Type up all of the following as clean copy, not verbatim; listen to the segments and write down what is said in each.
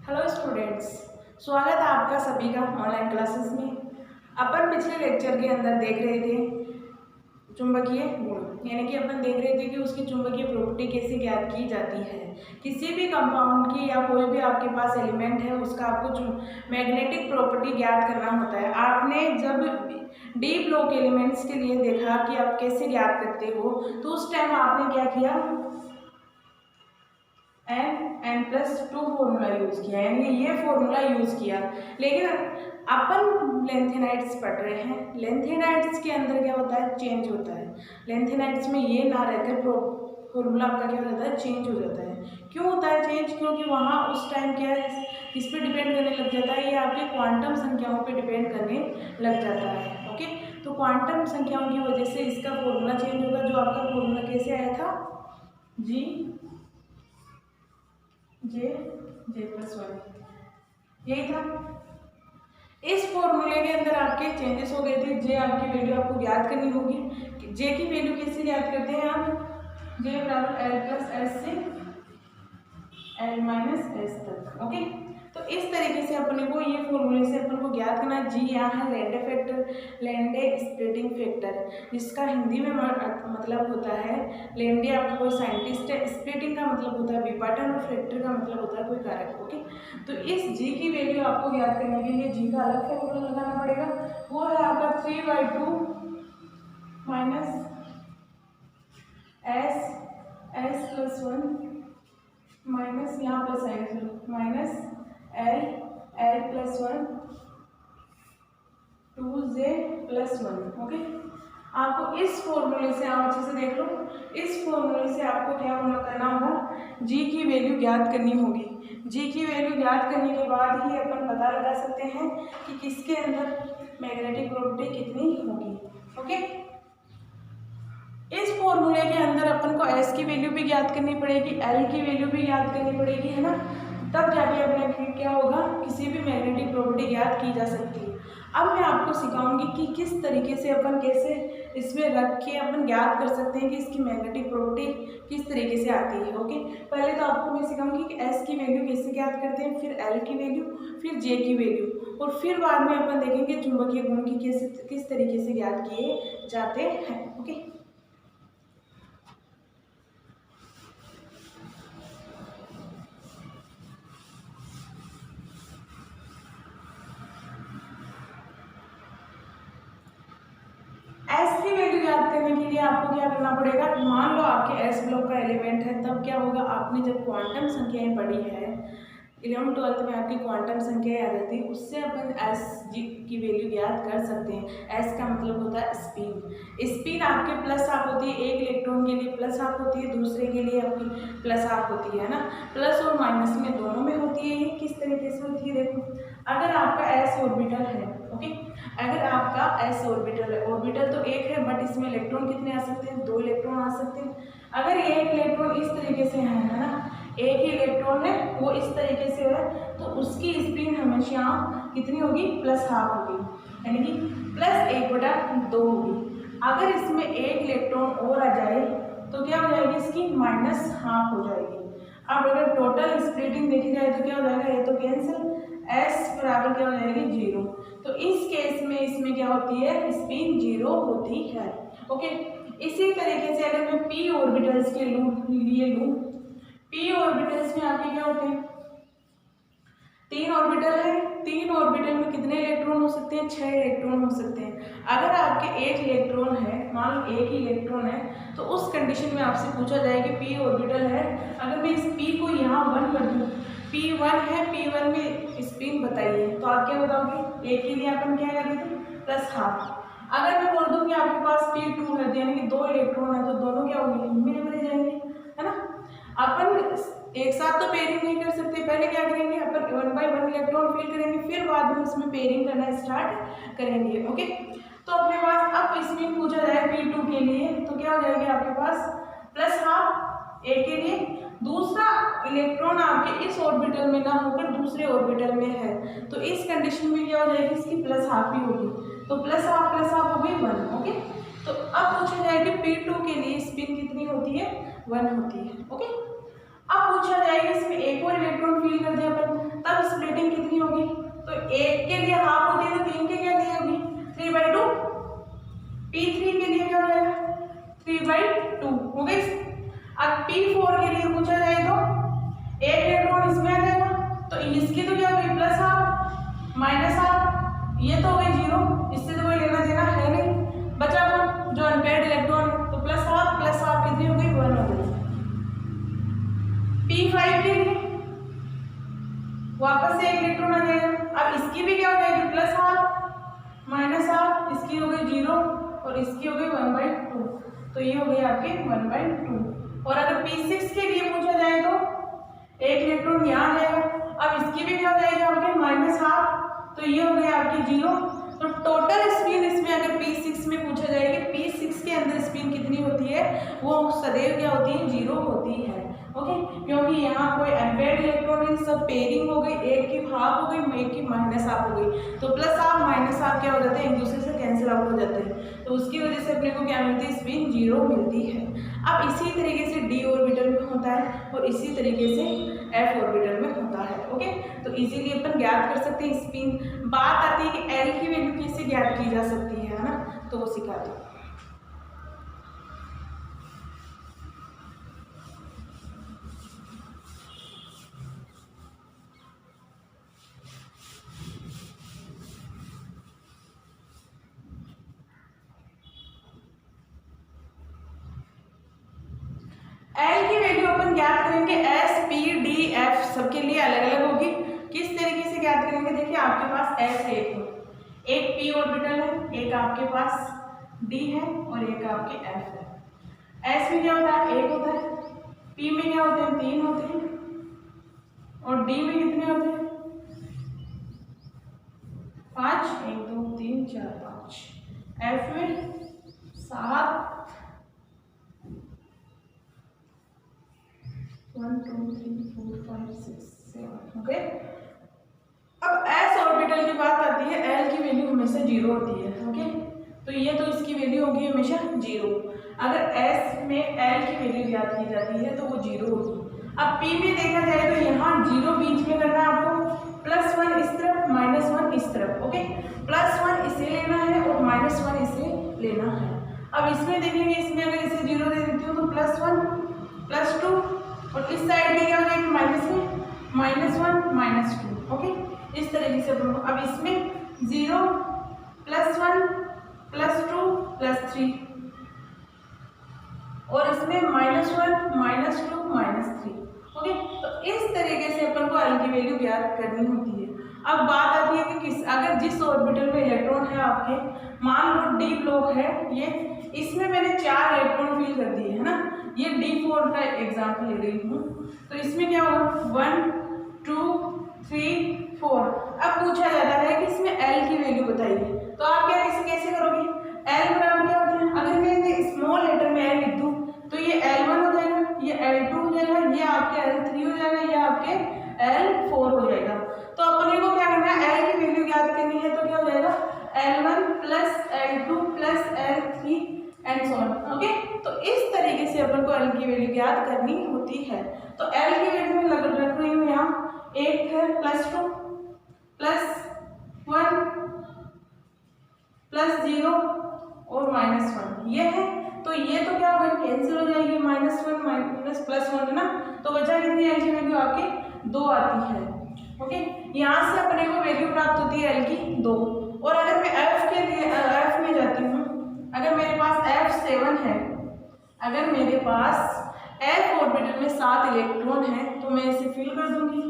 Hello students, स्वागत है आपका सभी का ऑनलाइन क्लासेस में। अपन पिछले लेक्चर के अंदर देख रहे थे चुंबकीय गुण, यानी कि अपन देख रहे थे कि उसकी चुंबकीय प्रॉपर्टी कैसे ज्ञात की जाती है। किसी भी कंपाउंड की या कोई भी आपके पास एलिमेंट है उसका आपको मैग्नेटिक प्रॉपर्टी ज्ञात करना होता है। आपने जब डी ब्लॉक एलिमेंट्स के लिए देखा कि आप कैसे ज्ञात करते हो, तो उस टाइम आपने क्या किया, n+2 फॉर्मूला यूज किया, यानी ये फॉर्मूला यूज किया। लेकिन अपन लेंथेनाइड्स पढ़ रहे हैं, लेंथेनाइड्स के अंदर क्या होता है, चेंज होता है। लेंथेनाइड्स में ये ना रहकर फॉर्मूला आपका क्या हो जाता है, चेंज हो जाता है। क्यों होता है चेंज? क्योंकि वहाँ उस टाइम क्या है, किस पे डिपेंड करने लग जाता है, ये आपके क्वांटम संख्याओं पे डिपेंड करने लग जाता है। ओके, तो क्वांटम संख्याओं की वजह से इसका फॉर्मूला चेंज होगा। जो आपका फॉर्मूला कैसे आया था, J+1, यही था। इस फॉर्मूले के अंदर आपके चेंजेस हो गए थे। जे आपकी वैल्यू आपको ज्ञात करनी होगी। जे की वैल्यू कैसे ज्ञात करते हैं आप, जे बराबर L+S से L-S तक। ओके, तो इस तरीके से अपने को ये फॉर्मूले से अपन को ज्ञात करना। जी यहाँ है Landé factor, Landé splitting factor, जिसका हिंदी में मतलब होता है, लैंडे आपका कोई साइंटिस्ट है, स्प्लिटिंग का मतलब होता है विभाजन और फैक्टर का मतलब होता है कोई कारक। ओके, तो इस जी की वैल्यू आपको ज्ञात करने के लिए जी का अलग फॉर्मूला लगाना पड़ेगा। वो है आपका 3/2 माइनस S+1 माइनस यहाँ प्लस आएगा, माइनस L+1 2J+1। ओके, आपको इस फॉर्मूले से, आप अच्छे से देख लो, इस फॉर्मूले से आपको क्या करना होगा, जी की वैल्यू ज्ञात करनी होगी। जी की वैल्यू ज्ञात करने के बाद ही अपन पता लगा सकते हैं कि किसके अंदर मैग्नेटिक प्रॉपर्टी कितनी होगी। ओके, इस फॉर्मूले के अंदर अपन को S की वैल्यू भी ज्ञात करनी पड़ेगी, L की वैल्यू भी ज्ञात करनी पड़ेगी, है ना। तब जाके अपने क्या होगा, किसी भी मैग्नेटिक प्रॉपर्टी ज्ञात की जा सकती है। अब मैं आपको सिखाऊंगी कि किस तरीके से अपन कैसे इसमें रख के अपन ज्ञात कर सकते हैं कि इसकी मैग्नेटिक प्रॉपर्टी किस तरीके से आती है। ओके, पहले तो आपको मैं सिखाऊंगी कि S की वैल्यू कैसे ज्ञात करते हैं, फिर L की वैल्यू, फिर J की वैल्यू, और फिर बाद में अपन देखेंगे चुंबकीय गुण की किस तरीके से ज्ञात किए जाते हैं। ओके, एस की वैल्यू ज्ञात करने के लिए आपको क्या करना पड़ेगा, मान लो आपके एस ब्लॉक का एलिमेंट है, तब क्या होगा, आपने जब क्वांटम संख्याएं पढ़ी है 11th-12th में, आपकी क्वांटम संख्याएं आ जाती है, उससे अपन एस जी की वैल्यू ज्ञात कर सकते हैं। एस का मतलब होता है स्पिन। स्पिन आपके प्लस हाफ होती है, एक इलेक्ट्रॉन के लिए प्लस हाफ होती है, दूसरे के लिए आपकी प्लस हाफ होती है ना। प्लस और माइनस में दोनों में होती है। ये किस तरीके से होती है, देखो, अगर आपका एस ऑर्बिटल है, ओके, अगर आपका एस ऑर्बिटल है, ऑर्बिटल तो एक है बट इसमें इलेक्ट्रॉन कितने आ सकते हैं, 2 इलेक्ट्रॉन आ सकते हैं। अगर ये एक इलेक्ट्रॉन इस तरीके से है ना, एक ही इलेक्ट्रॉन है वो इस तरीके से है, तो उसकी स्पिन हमेशा कितनी होगी, प्लस हाफ होगी, यानी कि +1/2 होगी। अगर इसमें एक इलेक्ट्रॉन और आ जाए तो क्या हो जाएगी, इसकी -½ हो जाएगी। अब अगर टोटल स्प्लिटिंग देखी जाए तो क्या हो जाएगा, ये तो कैंसिल, S बराबर क्या हो जाएगी, 0। तो इस केस में इसमें क्या होती है, स्पिन 0 होती है। ओके, इसी तरीके से अगर मैं p ऑर्बिटल्स के लिए लूँ, p ऑर्बिटल्स में आपके क्या होते हैं, 3 ऑर्बिटल है, 3 ऑर्बिटल में कितने इलेक्ट्रॉन हो सकते हैं, 6 इलेक्ट्रॉन हो सकते हैं। अगर आपके एक इलेक्ट्रॉन है, मान लो एक ही इलेक्ट्रॉन है, तो उस कंडीशन में आपसे पूछा जाए कि p ऑर्बिटल है, अगर मैं इस p को यहाँ 1 कर दूँ, p1 है, p1 में स्पिन बताइए, तो आप क्या बताओगे, एक के लिए अपन क्या कर देते, +½ अगर मैं बोल दूँ कि आपके पास p2 है, यानी कि 2 इलेक्ट्रॉन है, तो दोनों क्या होंगे, में बने जाएंगे, है ना। अपन एक साथ तो पेयरिंग नहीं कर सकते, पहले क्या करेंगे, अपन 1 by 1 इलेक्ट्रॉन फिल करेंगे, फिर बाद में उसमें पेयरिंग करना स्टार्ट करेंगे। ओके, तो अपने पास अब इसमें पूछा जाए p2 के लिए, तो क्या हो जाएगी, आपके पास +½ एक के लिए, दूसरा इलेक्ट्रॉन आपके इस ऑर्बिटल में ना होकर दूसरे ऑर्बिटल में है, तो इस कंडीशन में क्या हो जाएगी, इसकी +½ ही होगी, तो +½ हो गई 1। ओके, तो अब पूछा जाए कि p2 के लिए स्पिन कितनी होती है, 1 होती है। ओके, अब पूछा जाएगा इसमें एक और इलेक्ट्रॉन फील कर दिया अपन, तब तब स्प्लिटिंग कितनी होगी, तो 1 के लिए हाफ होती है तो 3 के क्या लिए होगी 3/2। P3 के लिए क्या हो जाएगा 3/2 हो गई। अब P4 के लिए पूछा जाए तो एक इलेक्ट्रॉन इसमें आ जाएगा, तो इसकी तो क्या होगी प्लस हाफ माइनस हाफ, ये तो हो गई 0, इससे तो कोई लेना देना है नहीं, बचा कौन जो अनपेयर्ड इलेक्ट्रॉन, तो प्लस हाफ कितनी हो गई 1 हो गई। P5 के लिए वापस से एक इलेक्ट्रॉन आ जाएगा, अब इसकी भी क्या हो जाएगी प्लस हाफ माइनस हाफ, इसकी हो गई 0 और इसकी हो गई 1/2, तो ये हो गई आपकी 1/2। और अगर P6 के लिए पूछा जाए तो एक इलेक्ट्रॉन यहाँ आ जाएगा, अब इसकी भी क्या हो जाएगी आपके माइनस हाफ, तो ये हो गई आपकी 0। तो टोटल स्पिन इसमें अगर P6 में पूछा जाए कि P6 के अंदर स्पिन कितनी होती है, वो सदैव क्या होती है 0 होती है। ओके, क्योंकि यहाँ कोई अनपेयर्ड इलेक्ट्रॉन नहीं, सब पेयरिंग हो गई, एक की हाफ हो गई एक की माइनस हाफ हो गई, तो प्लस हाफ माइनस हाफ क्या हो जाते हैं एक दूसरे से कैंसिल आउट हो जाते हैं, तो उसकी वजह से अपने को क्या मिलती है स्पिन 0 मिलती है। अब इसी तरीके से d ऑर्बिटल में होता है और इसी तरीके से f ऑर्बिटल में होता है। ओके, तो इजीली अपन ज्ञात कर सकते हैं स्पिन। बात आती है कि l की वैल्यू कैसे ज्ञात की जा सकती है ना, तो वो सिखाते हैं। एल की वैल्यू अपन ज्ञात करेंगे एस पी डी एफ सबके लिए अलग अलग होगी। किस तरीके से ज्ञात करेंगे, देखिए आपके पास एस है, एक पी ऑर्बिटल है, एक आपके पास डी है और एक आपके एफ है। एस में क्या होता है 1 होता है, पी में क्या होते हैं 3 होते हैं और डी में कितने होते हैं 5, 1 2 3 4 5, एफ में 7 1 2 3 4 5 6 7। ओके, अब एस ऑर्बिटल की बात आती है, एल की वैल्यू हमेशा 0 होती है। ओके, तो ये तो इसकी वैल्यू होगी हमेशा 0। अगर एस में एल की वैल्यू ज्ञात की जाती है तो वो 0 होगी। अब पी में देखा जाए तो यहाँ 0 बीच में करना है आपको, +1 इस तरफ -1 इस तरफ। ओके, +1 इसे लेना है और -1 इसे लेना है। अब इसमें देखेंगे, इसमें अगर इसे 0 दे देती हूँ तो +1 +2 और इस साइड में क्या हो जाएगी -1 -2। ओके, इस तरीके से अब इसमें 0 +1 +2 +3 और इसमें -1 -2 -3। ओके, तो इस तरीके से अपन को एल की वैल्यू ज्ञात करनी होती है। अब बात आती है कि अगर जिस ऑर्बिटल में इलेक्ट्रॉन है आपके, मान लो डी ब्लॉक है ये, इसमें मैंने 4 इलेक्ट्रॉन फिल कर दिए है ना, ये D4 का एग्जाम्पल ले रही हूँ, तो इसमें क्या होगा 1 2 3 4। अब पूछा जाता है कि इसमें L की वैल्यू बताइए, तो आप क्या कैसे करोगे, L बराबर क्या होता है, अगर मैं स्मॉल लेटर में L लिख दूँ तो ये L1 हो जाएगा, ये L2 हो जाएगा, ये आपके L3 हो जाएगा, ये आपके L4 हो जाएगा। तो अपन को क्या करना है, L की वैल्यू ज्ञात करनी है, तो क्या हो जाएगा L1 + L2 + L3 and so on. Okay, तो इस तरीके से अपन को L की वैल्यू ज्ञात करनी होती है। तो L की वैल्यू में रख रही हूँ यहाँ, एक है +2 +1 +0 और -1 ये है, तो ये तो क्या होगा कैंसिल हो जाएगी, -1 +1 है ना, तो बचा कितनी L की वैल्यू आपकी 2 आती है। ओके, यहाँ से अपने को वैल्यू प्राप्त होती है L की 2। और अगर मैं F के लिए F में जाती हूँ, अगर मेरे पास F7 है, अगर मेरे पास F ऑर्बिटल में 7 इलेक्ट्रॉन है तो मैं इसे फिल कर दूंगी।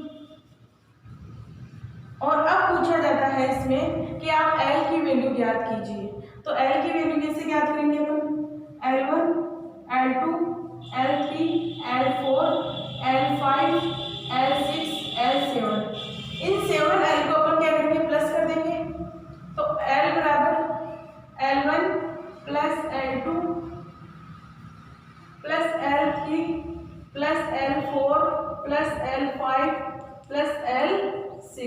और अब पूछा जाता है इसमें कि आप L की वैल्यू ज्ञात कीजिए, तो L की वैल्यू कैसे ज्ञात करेंगे अपन, L1 L2 L3 L4 L5 L6 L7, इन 7 L को अपन क्या करेंगे प्लस कर देंगे, तो L बराबर L1 + L2 + L3 + L4 + L5 + L6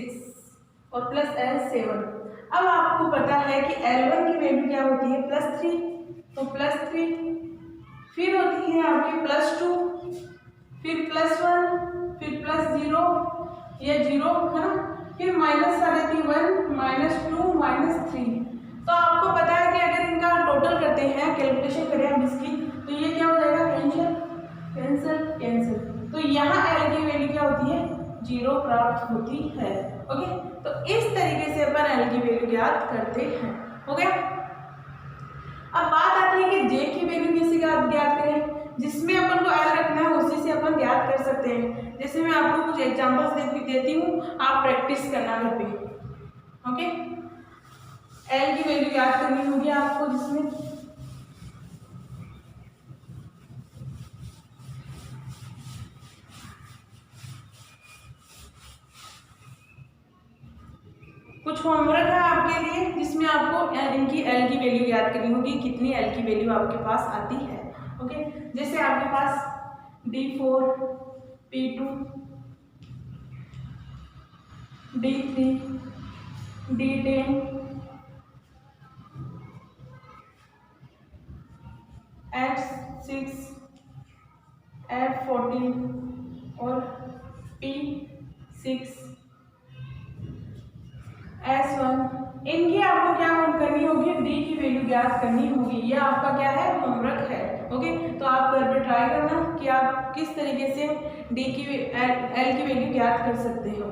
और +L7। अब आपको पता है कि L1 की वैल्यू क्या होती है +3, तो +3 फिर होती है आपकी +2 फिर +1 फिर +0 ये 0 है ना, फिर माइनस आ जाती है 1, -2, -3। तो आपको पता है कि अगर इनका टोटल करते हैं, कैलकुलेशन करें हम इसकी, तो ये क्या हो जाएगा, कैंसिल कैंसिल कैंसिल। तो यहाँ एल की वैल्यू क्या होती है, 0 प्राप्त होती है। ओके, तो इस तरीके से अपन एल की वैल्यू ज्ञात करते हैं। हो गया। अब बात आती है कि जे की वैल्यू कैसे ज्ञात करें। जिसमें अपन को एल रखना है उसी से अपन ज्ञात कर सकते हैं। जैसे मैं आपको कुछ एग्जांपल्स देती हूँ, आप प्रैक्टिस करना घर पे। ओके, एल की वैल्यू ज्ञात करनी होगी आपको, जिसमें कुछ होमवर्क है आपके लिए, जिसमें आपको इनकी एल की वैल्यू ज्ञात करनी होगी, कितनी एल की वैल्यू आपके पास आती है। ओके, जैसे आपके पास D4, P2, D3, D10, F6, F14 और P6, S1, इनकी आपको क्या करनी होगी, डी की वैल्यू ज्ञात करनी होगी। ये आपका क्या है, होमवर्क है। ओके, तो आप घर पे ट्राई करना कि आप किस तरीके से डी की एल की वैल्यू ज्ञात कर सकते हो।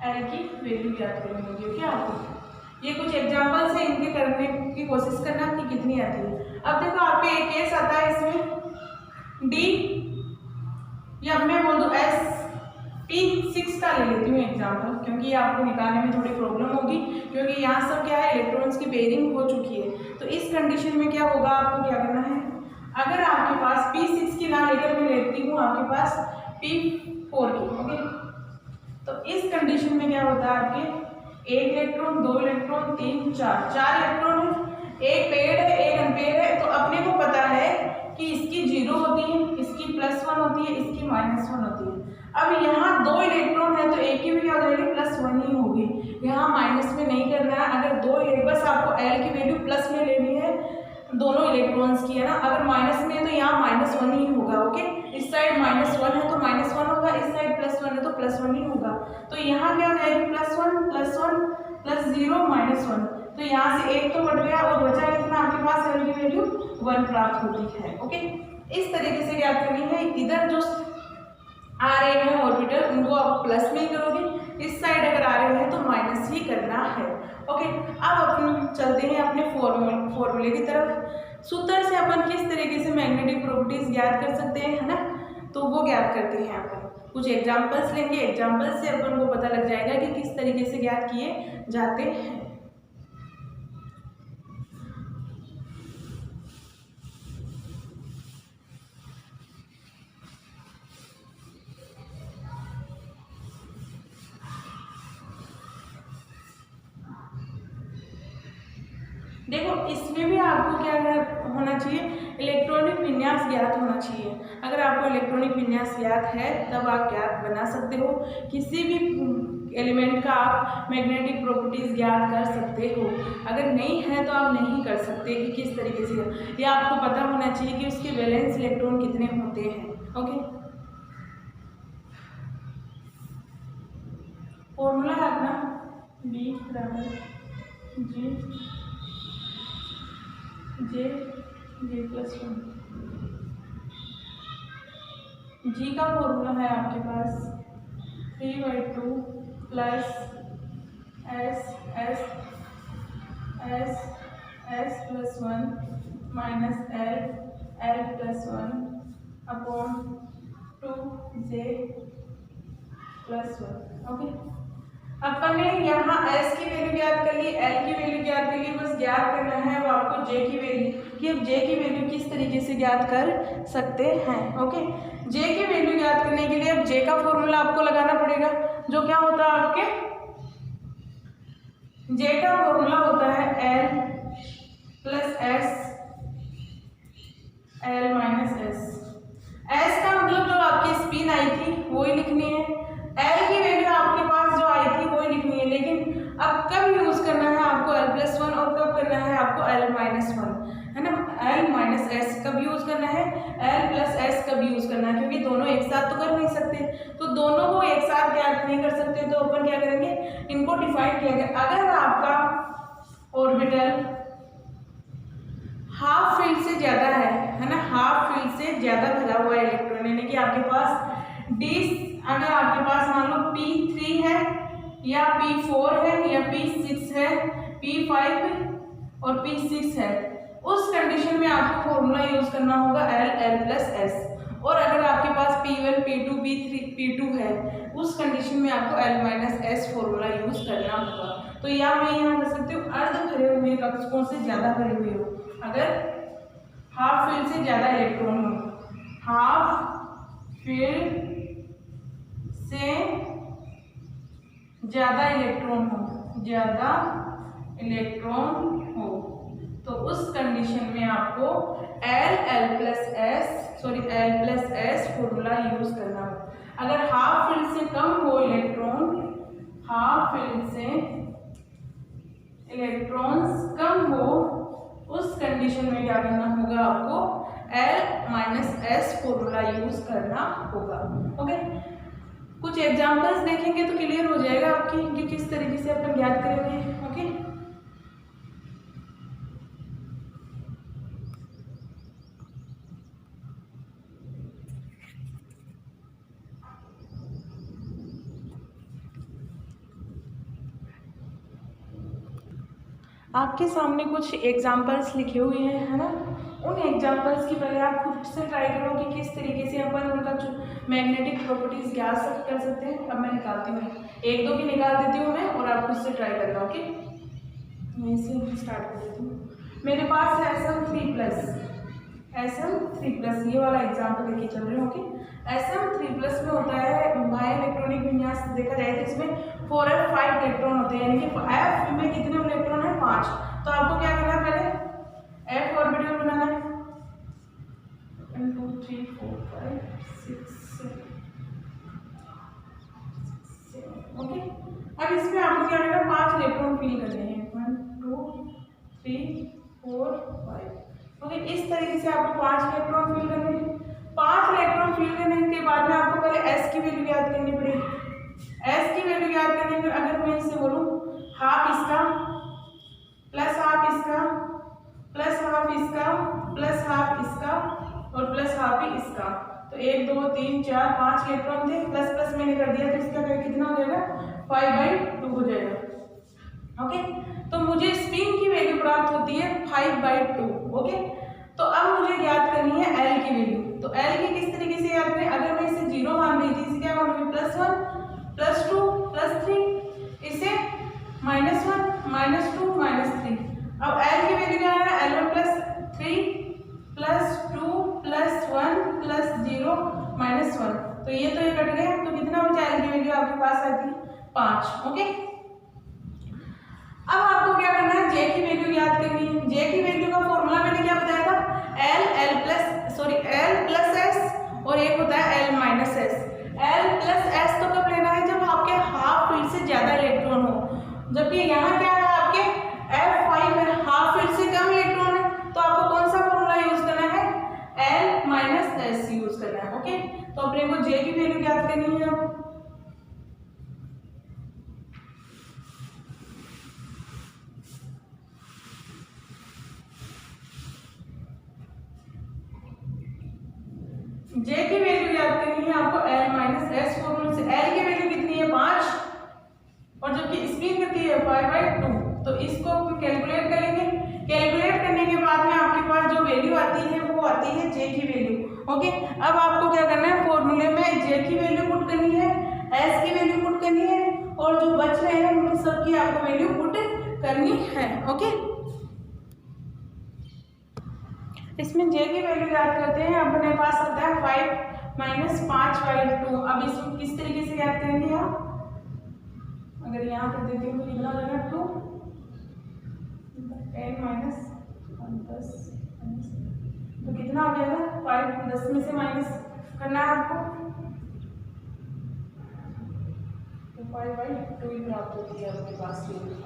एल की वैल्यू ज्ञात करनी होगी। ओके, आपको ये कुछ एग्जांपल्स है, इनके करने की कोशिश करना कि कितनी आती है। अब देखो आपके एक केस आता है इसमें डी, या मैं बोल दूं एस, P6 का ले लेती हूँ एग्जाम्पल, क्योंकि ये आपको निकालने में थोड़ी प्रॉब्लम होगी, क्योंकि यहाँ सब क्या है, इलेक्ट्रॉन्स की पेयरिंग हो चुकी है। तो इस कंडीशन में क्या होगा, आपको क्या करना है, अगर आपके पास P6 की ना लेकर मैं लेती हूँ आपके पास P4 की। ओके, तो इस कंडीशन में क्या होता है, आपके 1 इलेक्ट्रॉन, 2 इलेक्ट्रॉन, 3, 4 इलेक्ट्रॉन है, एक पेड है, एक अनपेड है। तो अपने को पता है कि इसकी 0 होती है, इसकी +1 होती है, इसकी -1 होती है। अब यहाँ 2 इलेक्ट्रॉन है, तो एक की भी क्या हो जाएगी, +1 ही होगी। यहाँ माइनस में नहीं करना है। अगर 2 बस आपको एल की वैल्यू प्लस में लेनी है, दोनों इलेक्ट्रॉन्स की, है ना। अगर माइनस में है तो यहाँ -1 ही होगा। ओके, इस साइड -1 है तो -1 होगा, इस साइड +1 है तो +1 ही होगा। तो यहाँ क्या हो जाएगी, +1 +1 +0 -1। तो यहाँ से एक तो कट गया और बचा कितना, आपके पास एल की वैल्यू 1 प्राप्त होती है। ओके, इस तरीके से क्या करनी है, इधर जो आ रहे हैं ऑर्बिटल, उनको आप प्लस में ही करोगे, इस साइड अगर आ रहे हैं तो माइनस ही करना है। ओके, अब अपन चलते हैं अपने फॉर्मूले की तरफ। सूत्र से अपन किस तरीके से मैग्नेटिक प्रॉपर्टीज ज्ञात कर सकते हैं, है ना, तो वो ज्ञात करते हैं। अपन कुछ एग्जांपल्स लेंगे, एग्जांपल्स से अपन को पता लग जाएगा कि किस तरीके से ज्ञात किए जाते हैं। देखो, इसमें भी आपको क्या होना चाहिए, इलेक्ट्रॉनिक विन्यास ज्ञात होना चाहिए। अगर आपको इलेक्ट्रॉनिक विन्यास ज्ञात है तब आप ज्ञात बना सकते हो। किसी भी एलिमेंट का आप मैग्नेटिक प्रॉपर्टीज ज्ञात कर सकते हो। अगर नहीं है तो आप नहीं कर सकते कि किस तरीके से। या आपको पता होना चाहिए कि उसके वैलेंस इलेक्ट्रॉन कितने होते हैं। ओके, फॉर्मूला है अपना B J+1। जी का फॉर्मूला है आपके पास 3/2 plus S+1 minus L+1 upon 2J+1। Okay, अपन ने यहाँ S की वैल्यू ज्ञात कर ली, L की वैल्यू ज्ञात कर ली, बस ज्ञात करना है अब आपको J की वैल्यू, कि अब J की वैल्यू किस तरीके से ज्ञात कर सकते हैं। ओके, J की वैल्यू ज्ञात करने के लिए अब J का फॉर्मूला आपको लगाना पड़ेगा, जो क्या होता है आपके, J का फॉर्मूला होता है L+S L-S। S का मतलब जो आपकी स्पिन आई थी वो ही लिखनी है, L की वैल्यू आपके पास जो आई थी वो ही लिखनी है। लेकिन अब कब यूज करना है आपको L+1 और कब करना है आपको L-1, है ना। L-S कब यूज करना है, L+S कब यूज करना है, क्योंकि दोनों एक साथ तो कर नहीं सकते। तो दोनों को एक साथ ज्ञात नहीं कर सकते, तो अपन क्या करेंगे, इनको डिफाइन किया गया। अगर आपका ऑर्बिटल हाफ फील्ड से ज्यादा है ना, हाफ फील्ड से ज्यादा भरा हुआ इलेक्ट्रॉन, यानी कि आपके पास डी, अगर आपके पास मान लो P3 है या P4 है या P6 है, P5 और P6 है, उस कंडीशन में आपको फॉर्मूला यूज करना होगा L+S। और अगर आपके पास P1 P2 P3 P2 है, उस कंडीशन में आपको L-S फॉर्मूला यूज करना होगा। तो या मैं यहाँ कर सकती हूँ अर्ध भरे हुए कक्ष कौन से ज्यादा भरे हुए हो, अगर हाफ फील्ड से ज्यादा इलेक्ट्रॉन हो, हाफ फील्ड से ज्यादा इलेक्ट्रॉन हो, तो उस कंडीशन में आपको L+S फॉर्मूला यूज करना हो। अगर हाफ फील्ड से कम हो इलेक्ट्रॉन, हाफ फील्ड से इलेक्ट्रॉन्स कम हो, उस कंडीशन में क्या करना होगा, आपको L-S फॉर्मूला यूज करना होगा। ओके, कुछ एग्जांपल्स देखेंगे तो क्लियर हो जाएगा आपकी कि किस तरीके से अपन ज्ञात करेंगे। ओके, आपके सामने कुछ एग्जाम्पल्स लिखे हुए हैं, है ना। उन एग्जाम्पल्स की पहले आप खुद से ट्राई करो कि किस तरीके से अपन उनका जो मैग्नेटिक प्रॉपर्टीज ज्ञात कर सकते हैं। अब मैं निकालती हूँ, एक दो की निकाल देती हूँ मैं, और आप खुद से ट्राई करना। ओके, मैं इसे स्टार्ट कर देती हूँ। मेरे पास है Sm3+, ये वाला एग्जाम्पल लेके चल रहे हो। ओके, Sm3+ में होता है बाह्य इलेक्ट्रॉनिक विन्यास देखा जाए तो इसमें 4f5 इलेक्ट्रॉन होते हैं, यानी कि f में कितने इलेक्ट्रॉन है, 5। तो आपको क्या करना है, पहले f ऑर्बिटल बनाना है, 1 2 3 4 5 6 7। ओके, अब इसमें आपको क्या करना है, 5 इलेक्ट्रॉन फिल करने हैं, 1 2 3 4 5। ओके, इस तरीके से आपको 5 इलेक्ट्रॉन फिल करने हैं। 5 इलेक्ट्रॉन फिल करने के बाद में आपको पहले s की वैल्यू ज्ञात करनी पड़ेगी। s की वैल्यू ज्ञात करने के, अगर मैं इसे बोलूं हाफ इसका प्लस हाफ इसका प्लस हाफ इसका प्लस हाफ इसका और प्लस हाफ ही इसका, तो 1 2 3 4 5 इलेक्ट्रॉन थे, प्लस प्लस मैंने कर दिया, तो इसका कितना हो जाएगा, 5/2 हो जाएगा। ओके, तो मुझे स्पिन की वैल्यू प्राप्त होती है 5/2। ओके, तो अब मुझे ज्ञात करनी है L की वैल्यू। तो L की किस तरीके से याद करें, अगर मैं इसे 0 मान रही थी, इसे क्या मान रही, +1 +2 +3, इसे -1 -2 -3। अब L की वैल्यू क्या है, L1+3 +2 +1 +0 -1, तो ये कट गया, तो कितना बचा L की वैल्यू आपके पास आती है 5। ओके, अब आपको क्या करना है, J की वैल्यू याद करनी है। J की वैल्यू का फॉर्मूला मैंने क्या बताया था, L+S और एक होता है L-S। L+S तो कब लेना है, जब आपके हाफ फील्ड से ज्यादा इलेक्ट्रॉन हो, जबकि यहाँ क्या है, आपके F5 है, हाफ फील्ड से कम इलेक्ट्रॉन है, तो आपको कौन सा फॉर्मूला यूज करना है, L-S यूज करना है। ओके, तो अपने को J की वैल्यू याद करनी है। अब J की वैल्यू याद करनी है आपको L-S फॉर्मूले से। L की वैल्यू कितनी है, 5, और जबकि स्पिन कितनी है, 5/2, तो इसको कैलकुलेट करेंगे। कैलकुलेट करने के बाद में आपके पास जो वैल्यू आती है वो आती है J की वैल्यू। ओके, अब आपको क्या करना है, फॉर्मूले में J की वैल्यू पुट करनी है, S की वैल्यू पुट करनी है, और जो बच रहे हैं उनकी सबकी आपको वैल्यू पुट करनी है। ओके, इसमें J की वैल्यू याद करते हैं। अपने पास आता है 5 - 5/2। अब इसको किस तरीके से याद करेंगे आप, अगर यहाँ कर देती हूँ तो कितना हो जाएगा, 2 10 - 10, तो कितना हो जाएगा, 5, 10 में से माइनस करना है आपको, तो 5/2 ही प्राप्त होती है आपके पास।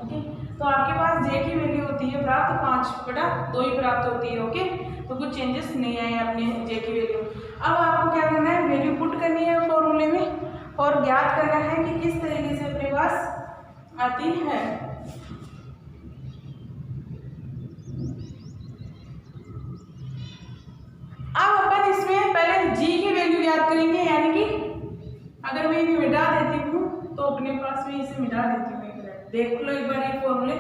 ओके, तो आपके पास J की वैल्यू होती है प्राप्त 5/2 ही प्राप्त होती है। ओके, तो कुछ चेंजेस नहीं आए अपने J की वैल्यू। अब आपको क्या करना है, वैल्यू पुट करनी है फॉर्मूले में, और ज्ञात करना है कि किस तरीके से अपने पास आती है। अब अपन इसमें पहले जी की वैल्यू ज्ञात करेंगे, यानी कि अगर मैं इसे मिटा देती हूँ तो अपने पास में इसे मिटा देती हूँ। एक मिनट देख लो एक बार ये फॉर्मूले।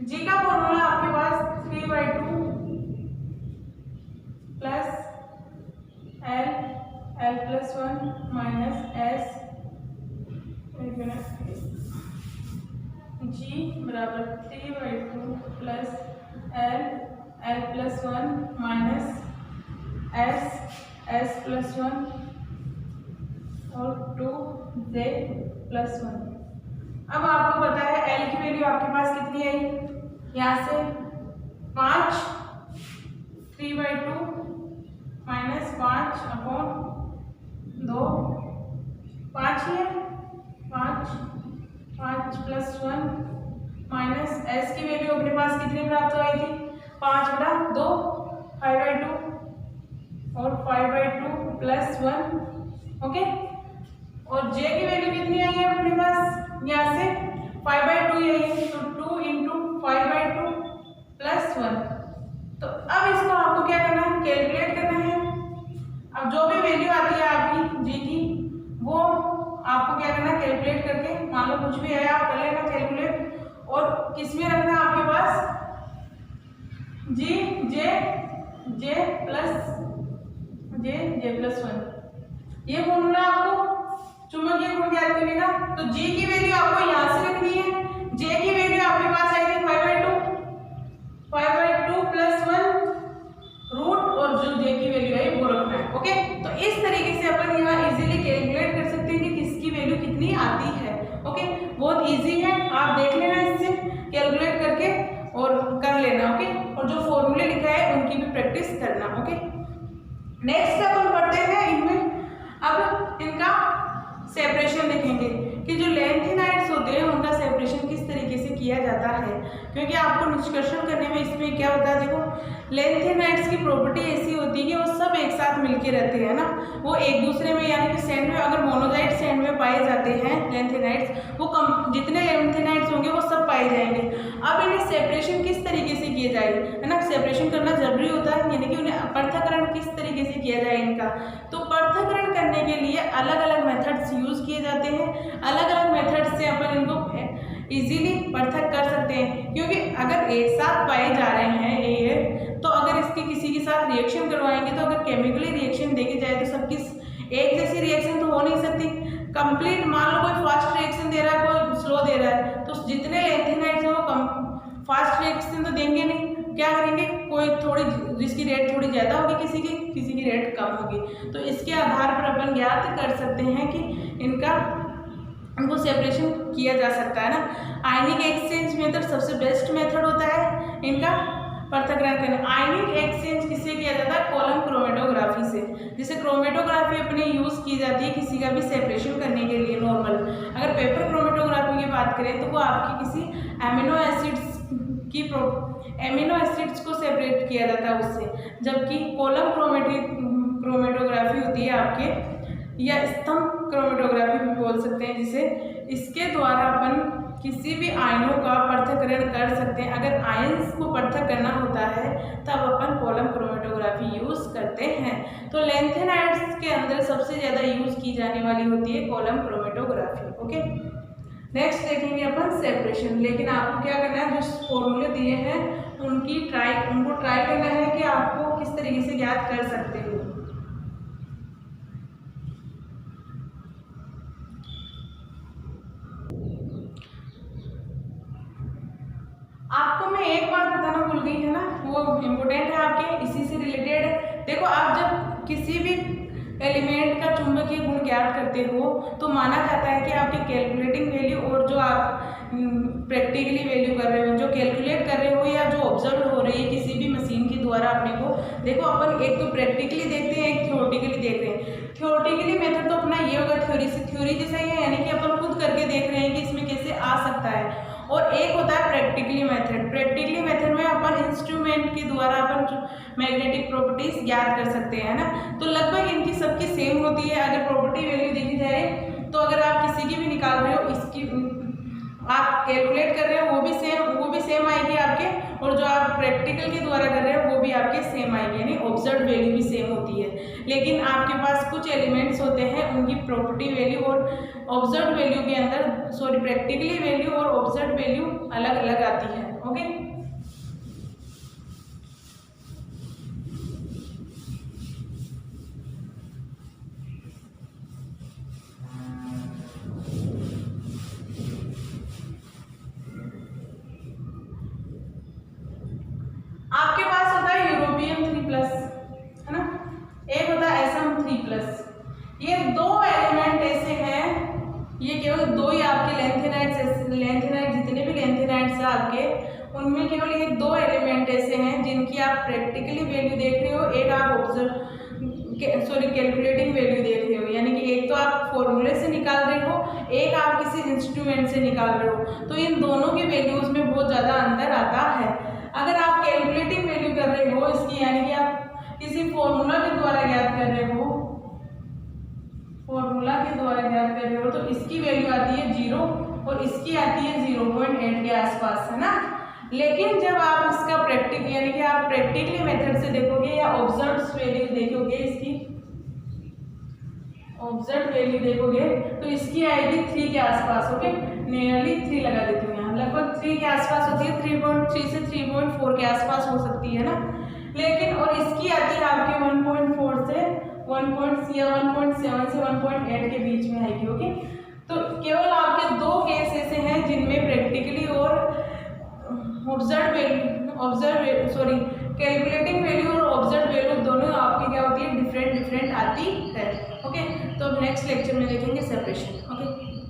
जी का फॉर्मूला आपके पास 3/2 plus L plus 1 minus S G बराबर 3/2 plus L plus 1 minus S plus 1 और 2 प्लस 1। अब आपको पता है एल की वैल्यू आपके पास कितनी आई, यहाँ से 5 3/2 माइनस 5/2 5 ही है, 5 प्लस 1 माइनस एस की वैल्यू अपने पास कितनी प्राप्त आई थी, 5/2 5/2 और 5/2 प्लस 1। ओके, और जे की वैल्यू कितनी आई है अपने पास, यहाँ से 5/2 आई है, तो 2 × 5/2 प्लस 1। तो अब इसको आपको क्या करना है, कैलकुलेट करना है। अब जो भी वैल्यू आती है आपकी जी की, वो आपको क्या करना है, कैलकुलेट करके, मान लो कुछ भी है आप कर लेना कैलकुलेट, और किसमें रखना है आपके पास, जी जे प्लस 1। ये फॉर्मूला आपको चुंबकीय गुण ज्ञात करने का। तो जी की वैल्यू आपको यहाँ से रखनी है, जे की वैल्यू आपके पास आई थी 5/2 प्लस 1 रूट, और जो जे की वैल्यू आई वो रखना है। ओके, तो इस तरीके से अपन यहाँ इजीली कैलकुलेट कर सकते हैं कि किसकी वैल्यू कितनी आती है। ओके, बहुत इजी है, आप देख लेना इससे कैलकुलेट करके और कर लेना। ओके, और जो फॉर्मूले लिखा है उनकी भी प्रैक्टिस करना। ओके, नेक्स्ट अपन पढ़ते हैं इनमें, अब इनका सेपरेशन देखेंगे कि जो लेंथेनाइड्स होते हैं उनका सेपरेशन किस तरीके से किया जाता है, क्योंकि आपको निष्कर्षण करने में इसमें क्या होता है, देखो लेंथेनाइड्स की प्रॉपर्टी ऐसी होती है कि वो सब एक साथ मिलके रहते हैं ना, वो एक दूसरे में, यानी कि सैंड में अगर मोनोजाइट सैंड में पाए जाते हैं लेंथेनाइड्स, वो कम जितने लेंथेनाइड्स होंगे वो सब पाए जाएंगे। अब इन्हें सेपरेशन किस तरीके से किया जाए, है ना, सेपरेशन करना जरूरी होता है, यानी कि उन्हें पृथक्करण किस तरीके से किया जाए इनका। तो पृथक्करण करने के लिए अलग अलग मेथड्स यूज किए जाते हैं, अलग अलग मेथड से अपन इनको इजीली पृथक कर सकते हैं, क्योंकि अगर एक साथ पाए जा रहे हैं ये, तो अगर इसके किसी के साथ रिएक्शन करवाएंगे, तो अगर केमिकली रिएक्शन देखी जाए तो सबकी एक जैसी रिएक्शन तो हो नहीं सकती कंप्लीट। मान लो कोई फास्ट रिएक्शन दे रहा है, कोई स्लो दे रहा है, तो जितने लेंथेनाइड्स हैं वो फास्ट रिएक्शन तो देंगे नहीं, क्या करेंगे, कोई थोड़ी जिसकी रेट थोड़ी ज़्यादा होगी, किसी की रेट कम होगी। तो इसके आधार पर अपन ज्ञात कर सकते हैं कि इनको सेपरेशन किया जा सकता है ना। आयनिक एक्सचेंज मेथड सबसे बेस्ट मेथड होता है इनका पृथक्करण करने। आयनिक एक्सचेंज किससे किया जाता है, कॉलम क्रोमेटोग्राफी से। जैसे क्रोमेटोग्राफी अपने यूज़ की जाती है किसी का भी सेपरेशन करने के लिए नॉर्मल। अगर पेपर क्रोमेटोग्राफी की बात करें तो वो आपकी किसी एमिनो एसिड्स को सेपरेट किया जाता है उससे, जबकि कॉलम क्रोमेटोग्राफी होती है आपके, या स्तंभ क्रोमेटोग्राफी भी बोल सकते हैं जिसे, इसके द्वारा अपन किसी भी आयनों का पृथक्करण कर सकते हैं। अगर आयंस को पृथक करना होता है तब अपन कॉलम क्रोमेटोग्राफी यूज़ करते हैं। तो लेंथेनाइड्स के अंदर सबसे ज़्यादा यूज़ की जाने वाली होती है कॉलम क्रोमेटोग्राफी। ओके, नेक्स्ट देखेंगे अपन सेपरेशन। लेकिन आपको क्या करना है, जो फॉर्मूले दिए हैं उनको ट्राई करना है कि आपको किस तरीके से ज्ञात कर सकते हो। आपको मैं एक बात बताना भूल गई है ना, वो इम्पोर्टेंट है आपके, इसी से रिलेटेड है। देखो, आप जब किसी भी एलिमेंट का चुंबकीय गुण ज्ञात करते हो तो माना जाता है कि आपकी कैलकुलेटिंग वैल्यू और जो आप प्रैक्टिकली वैल्यू कर रहे हो, जो कैलकुलेट कर रहे हो या जो ऑब्जर्व हो रही है किसी भी मशीन के द्वारा अपने को, देखो अपन एक तो प्रैक्टिकली देखते हैं, एक थ्योरेटिकली देख रहे हैं। थ्योरेटिकली मेथड तो अपना ये होगा थ्योरी जैसा ही है, यानी कि अपन खुद करके देख रहे हैं कि इसमें कैसे आ सकता है, और एक होता है प्रैक्टिकली मेथड। प्रैक्टिकली मेथड में अपन नॉर्मल इंस्ट्रूमेंट के द्वारा अपन मैग्नेटिक प्रॉपर्टीज ज्ञात कर सकते हैं ना। तो लगभग इनकी सबकी सेम होती है। अगर प्रॉपर्टी वैल्यू देखी जाए तो अगर आप किसी की भी निकाल रहे हो, इसकी आप कैलकुलेट कर रहे हो वो भी सेम आएगी आपके, और जो आप प्रैक्टिकल के द्वारा कर रहे हो वो भी आपके सेम आएगी, यानी ऑब्जर्व वैल्यू भी सेम होती है। लेकिन आपके पास कुछ एलिमेंट्स होते हैं उनकी प्रॉपर्टी वैल्यू और ऑब्जर्व वैल्यू के अंदर प्रैक्टिकली वैल्यू और ऑब्जर्व वैल्यू अलग अलग आती है। ओके, आपके पास होता है यूरोपियन 3+, है ना, एक होता है एसएम 3+। ये दो एलिमेंट ऐसे हैं, ये केवल दो ही आपके लेंथेनाइट जितने भी लेंथेनाइट्स हैं आपके, उनमें केवल ये दो एलिमेंट ऐसे हैं जिनकी आप प्रैक्टिकली वैल्यू देख रहे हो, एक आप कैलकुलेटिंग वैल्यू देख रहे हो, यानी कि एक तो आप फॉर्मूले से निकाल रहे हो, एक आप किसी इंस्ट्रूमेंट से निकाल रहे हो। तो इन दोनों के वैल्यूज में बहुत ज़्यादा अंतर आता है। अगर आप कैलकुलेटिंग वैल्यू कर रहे हो इसकी, यानी कि आप किसी फॉर्मूला के द्वारा ज्ञात कर रहे हो, तो इसकी वैल्यू आती है 0 और इसकी आती है 0.8 के आसपास, है ना। लेकिन जब आप इसका यानी कि आप प्रैक्टिकली मेथड से देखोगे या ऑब्जर्व वैल्यू देखोगे, इसकी ऑब्जर्व वैल्यू देखोगे तो इसकी आएगी 3 के आसपास। ओके, नियरली 3 लगा देती हूँ यहाँ, लगभग 3 के आसपास होती है, 3.3 से 3.4 के आसपास हो सकती है ना। लेकिन और इसकी आती है आपके 1.4 से 1.7 से 1.8 के बीच में आएगी। ओके, तो केवल आपके दो केस ऐसे हैं जिनमें प्रैक्टिकली और कैलकुलेटिंग वैल्यू और ऑब्जर्व वैल्यू दोनों आपकी क्या होती है, डिफरेंट आती है। ओके, तो अब नेक्स्ट लेक्चर में देखेंगे सेपरेशन। ओके।